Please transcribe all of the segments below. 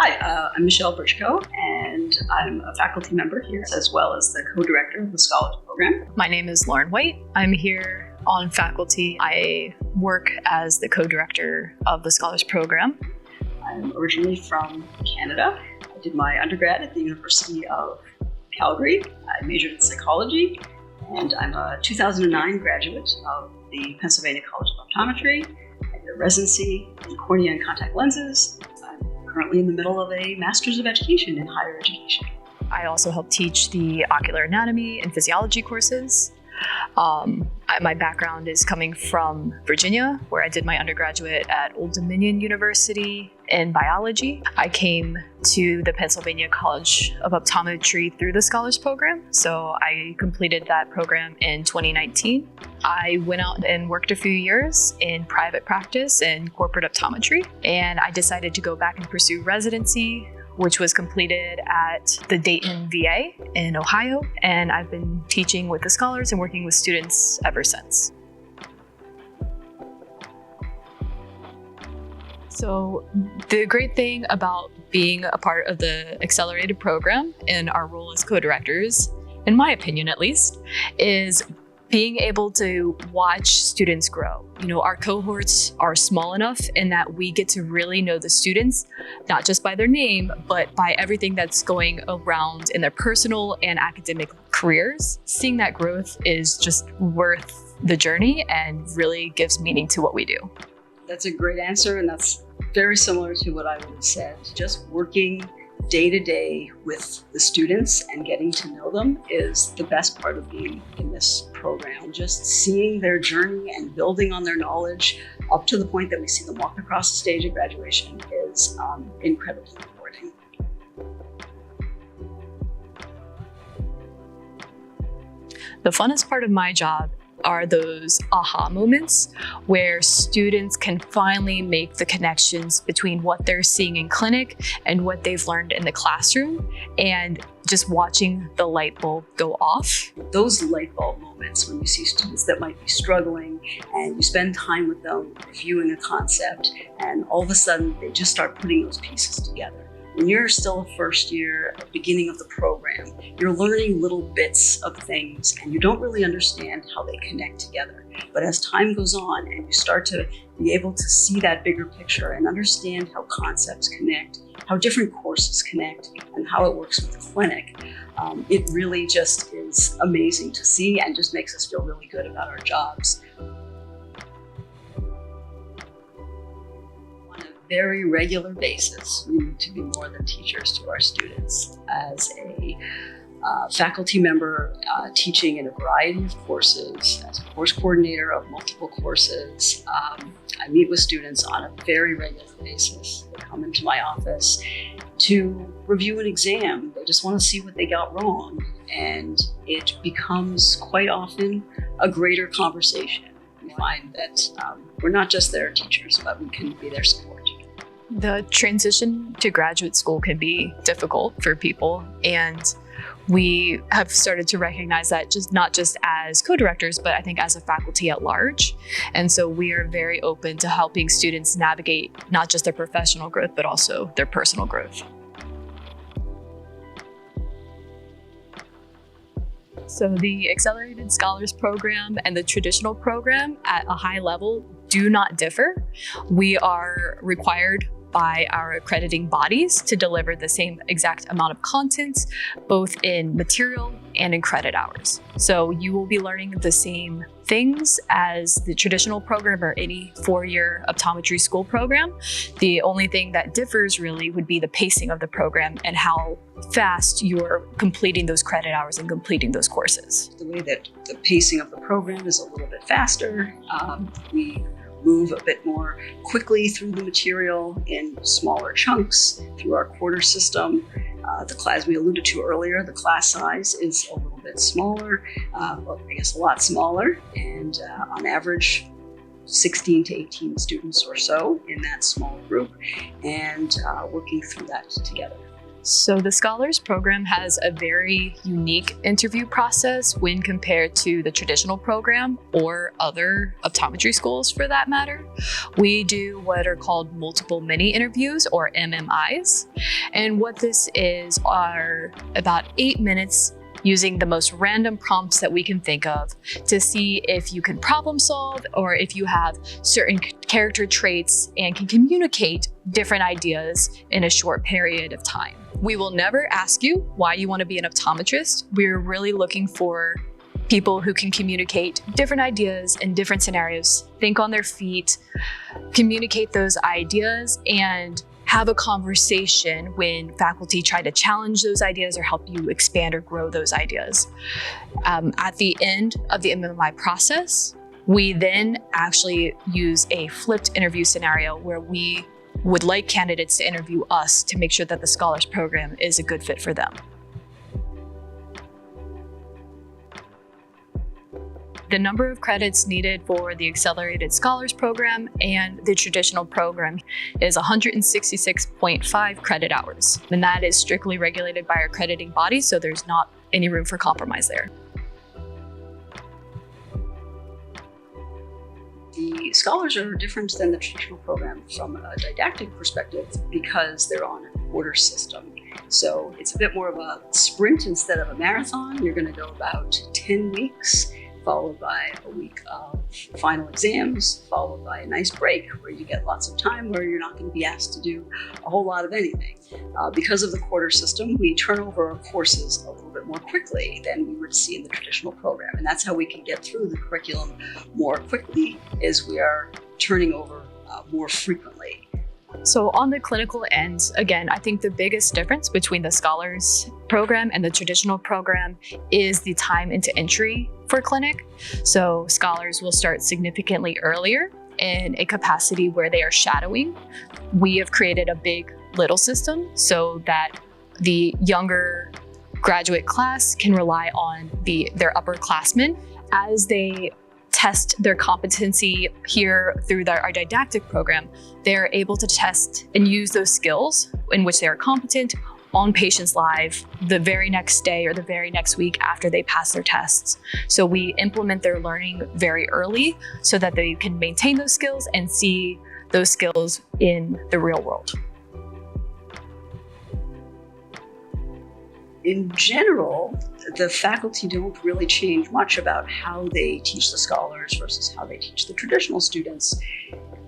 Hi, I'm Michelle Birchko, and I'm a faculty member here, as well as the co-director of the Scholars Program. My name is Lauren White. I'm here on faculty. I work as the co-director of the Scholars Program. I'm originally from Canada. I did my undergrad at the University of Calgary. I majored in psychology, and I'm a 2009 graduate of the Pennsylvania College of Optometry. I did a residency in cornea and contact lenses. I'm currently in the middle of a Master's of Education in Higher Education. I also help teach the ocular anatomy and physiology courses. My background is coming from Virginia, where I did my undergraduate at Old Dominion University in biology. I came to the Pennsylvania College of Optometry through the Scholars Program, so I completed that program in 2019. I went out and worked a few years in private practice in corporate optometry, and I decided to go back and pursue residency, which was completed at the Dayton VA in Ohio, and I've been teaching with the scholars and working with students ever since. So the great thing about being a part of the accelerated program and our role as co-directors, in my opinion at least, is being able to watch students grow. You know, our cohorts are small enough in that we get to really know the students, not just by their name, but by everything that's going around in their personal and academic careers. Seeing that growth is just worth the journey and really gives meaning to what we do. That's a great answer, and that's very similar to what I would have said. Just working day to day with the students and getting to know them is the best part of being in this program. Just seeing their journey and building on their knowledge up to the point that we see them walk across the stage at graduation is incredibly rewarding. The funnest part of my job are those aha moments where students can finally make the connections between what they're seeing in clinic and what they've learned in the classroom, and just watching the light bulb go off. Those light bulb moments when you see students that might be struggling and you spend time with them reviewing a concept, and all of a sudden they just start putting those pieces together. When you're still a first year, beginning of the program, you're learning little bits of things and you don't really understand how they connect together. But as time goes on and you start to be able to see that bigger picture and understand how concepts connect, how different courses connect, and how it works with the clinic, it really just is amazing to see and just makes us feel really good about our jobs. Very regular basis, we need to be more than teachers to our students. As a faculty member teaching in a variety of courses, as a course coordinator of multiple courses, I meet with students on a very regular basis. They come into my office to review an exam. They just want to see what they got wrong. And it becomes quite often a greater conversation. We find that we're not just their teachers, but we can be their support. The transition to graduate school can be difficult for people, and we have started to recognize that not just as co-directors, but I think as a faculty at large. And so we are very open to helping students navigate not just their professional growth, but also their personal growth. So the Accelerated Scholars Program and the traditional program at a high level do not differ. We are required by our accrediting bodies to deliver the same exact amount of content, both in material and in credit hours. So you will be learning the same things as the traditional program or any four-year optometry school program. The only thing that differs really would be the pacing of the program and how fast you're completing those credit hours and completing those courses. The way that the pacing of the program is a little bit faster. We move a bit more quickly through the material in smaller chunks through our quarter system. The class we alluded to earlier, the class size is a little bit smaller, well, I guess a lot smaller, and on average 16 to 18 students or so in that small group, and working through that together. So the Scholars Program has a very unique interview process when compared to the traditional program or other optometry schools for that matter. We do what are called multiple mini interviews or MMIs. And what this is are about 8 minutes using the most random prompts that we can think of to see if you can problem solve or if you have certain character traits and can communicate different ideas in a short period of time. We will never ask you why you want to be an optometrist. We're really looking for people who can communicate different ideas in different scenarios, think on their feet, communicate those ideas, and have a conversation when faculty try to challenge those ideas or help you expand or grow those ideas. At the end of the MMI process, we then actually use a flipped interview scenario where we would like candidates to interview us to make sure that the Scholars Program is a good fit for them. The number of credits needed for the Accelerated Scholars Program and the traditional program is 166.5 credit hours. And that is strictly regulated by our accrediting body, so there's not any room for compromise there. The scholars are different than the traditional program from a didactic perspective because they're on a quarter system. So it's a bit more of a sprint instead of a marathon. You're going to go about 10 weeks, followed by a week of final exams, followed by a nice break where you get lots of time where you're not going to be asked to do a whole lot of anything. Because of the quarter system, we turn over our courses a little bit more quickly than we would see in the traditional program. And that's how we can get through the curriculum more quickly, is we are turning over more frequently. So on the clinical end, again, I think the biggest difference between the Scholars Program and the traditional program is the time into entry for clinic. So scholars will start significantly earlier in a capacity where they are shadowing. We have created a big little system so that the younger graduate class can rely on their upperclassmen as they test their competency here through our didactic program. They're able to test and use those skills in which they are competent on patients live the very next day or the very next week after they pass their tests. So we implement their learning very early so that they can maintain those skills and see those skills in the real world. In general, the faculty don't really change much about how they teach the scholars versus how they teach the traditional students.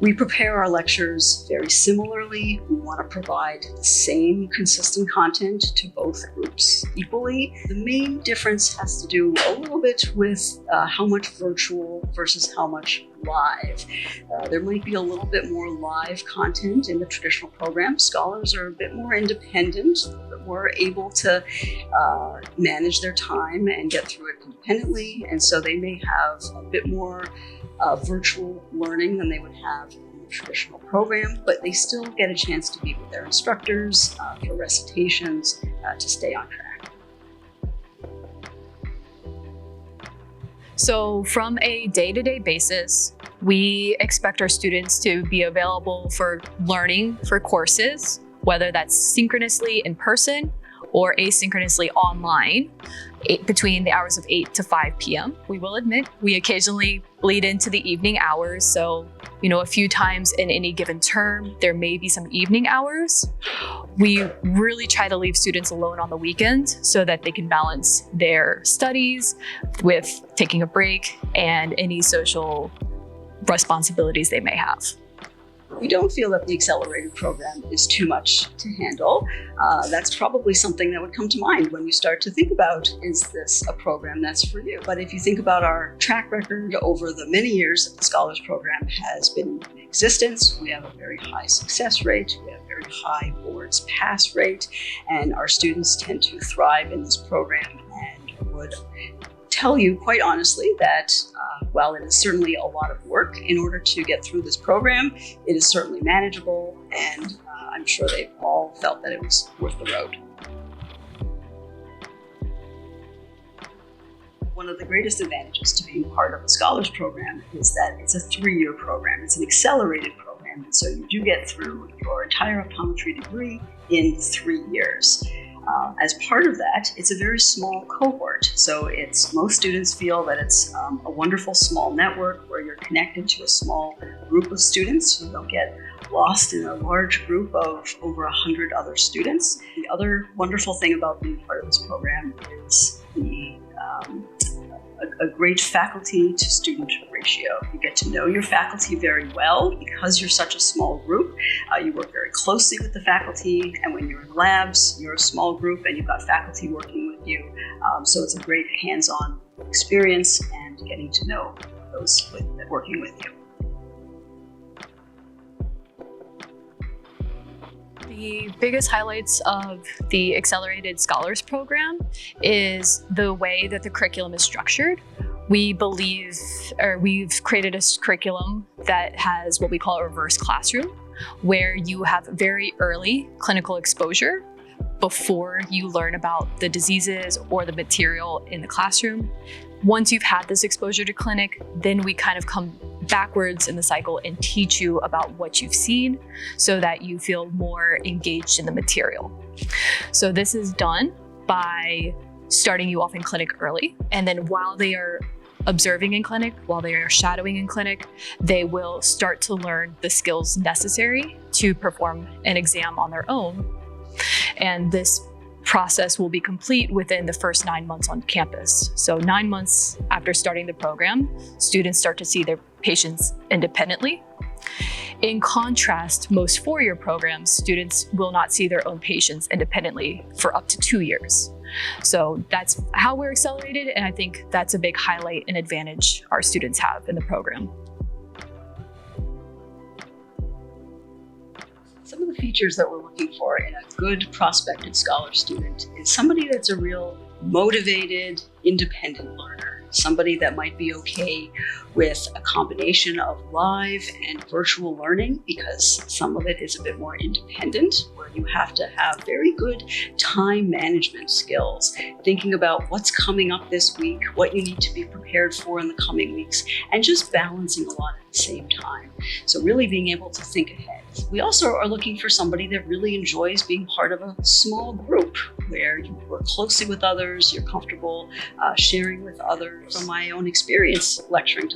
We prepare our lectures very similarly. We want to provide the same consistent content to both groups equally. The main difference has to do a little bit with how much virtual versus how much live. There might be a little bit more live content in the traditional program. Scholars are a bit more independent, a little bit more able to manage their time and get through it independently. And so they may have a bit more virtual learning than they would have in the traditional program, but they still get a chance to be with their instructors for recitations to stay on track. So from a day-to-day basis, we expect our students to be available for learning for courses, whether that's synchronously in person or asynchronously online, between the hours of 8 to 5 p.m. We will admit we occasionally bleed into the evening hours. So, a few times in any given term, there may be some evening hours. We really try to leave students alone on the weekend so that they can balance their studies with taking a break and any social responsibilities they may have. We don't feel that the accelerated program is too much to handle. That's probably something that would come to mind when you start to think about, is this a program that's for you? But if you think about our track record over the many years that the Scholars Program has been in existence, we have a very high success rate, we have a very high boards pass rate, and our students tend to thrive in this program and would tell you quite honestly that while it is certainly a lot of work in order to get through this program, it is certainly manageable, and I'm sure they've all felt that it was worth the road. One of the greatest advantages to being part of the Scholars Program is that it's a 3-year program. It's an accelerated program. And so you do get through your entire optometry degree in 3 years. As part of that, it's a very small cohort. So most students feel that it's a wonderful small network where you're connected to a small group of students. You don't get lost in a large group of over 100 other students. The other wonderful thing about being part of this program is a great faculty to student ratio. You get to know your faculty very well because you're such a small group. You work very closely with the faculty, and when you're in labs, you're a small group and you've got faculty working with you. So it's a great hands-on experience and getting to know those working with you. The biggest highlights of the Accelerated Scholars Program is the way that the curriculum is structured. We've created a curriculum that has what we call a reverse classroom, where you have very early clinical exposure before you learn about the diseases or the material in the classroom. Once you've had this exposure to clinic, then we kind of come backwards in the cycle and teach you about what you've seen so that you feel more engaged in the material. So this is done by starting you off in clinic early, and then while they are observing in clinic, while they are shadowing in clinic, they will start to learn the skills necessary to perform an exam on their own. And this process will be complete within the first 9 months on campus. So 9 months after starting the program, students start to see their patients independently. In contrast, most four-year programs, students will not see their own patients independently for up to 2 years. So that's how we're accelerated, and I think that's a big highlight and advantage our students have in the program. Some of the features that we're looking for in a good prospective scholar student is somebody that's a real motivated, independent learner. Somebody that might be okay with a combination of live and virtual learning, because some of it is a bit more independent, where you have to have very good time management skills, thinking about what's coming up this week, what you need to be prepared for in the coming weeks, and just balancing a lot at the same time. So really being able to think ahead. We also are looking for somebody that really enjoys being part of a small group where you work closely with others, you're comfortable sharing with others. From my own experience lecturing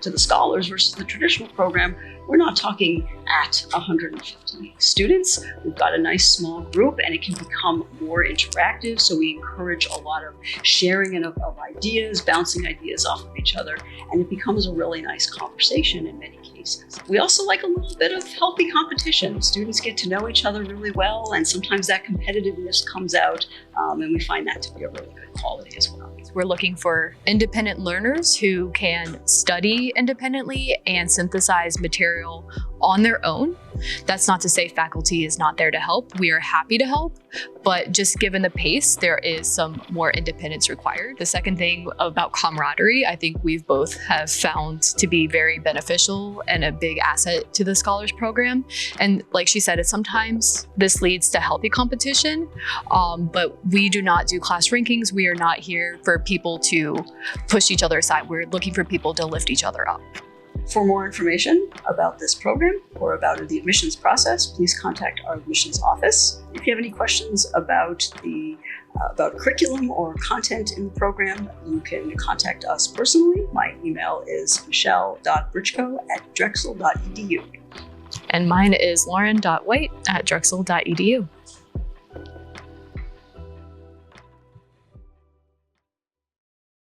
to the scholars versus the traditional program, we're not talking at 150 students. We've got a nice small group and it can become more interactive. So we encourage a lot of sharing of ideas, bouncing ideas off of each other, and it becomes a really nice conversation in many cases. We also like a little bit of healthy competition. Students get to know each other really well, and sometimes that competitiveness comes out, and we find that to be a really good quality as well. We're looking for independent learners who can study independently and synthesize material on their own. That's not to say faculty is not there to help. We are happy to help, but just given the pace, there is some more independence required. The second thing about camaraderie, I think we've both have found to be very beneficial and a big asset to the scholars program. And like she said, sometimes this leads to healthy competition, but we do not do class rankings. We are not here for people to push each other aside. We're looking for people to lift each other up. For more information about this program or about the admissions process, please contact our admissions office. If you have any questions about curriculum or content in the program, you can contact us personally. My email is michelle.britchko@drexel.edu. And mine is lauren.white@drexel.edu.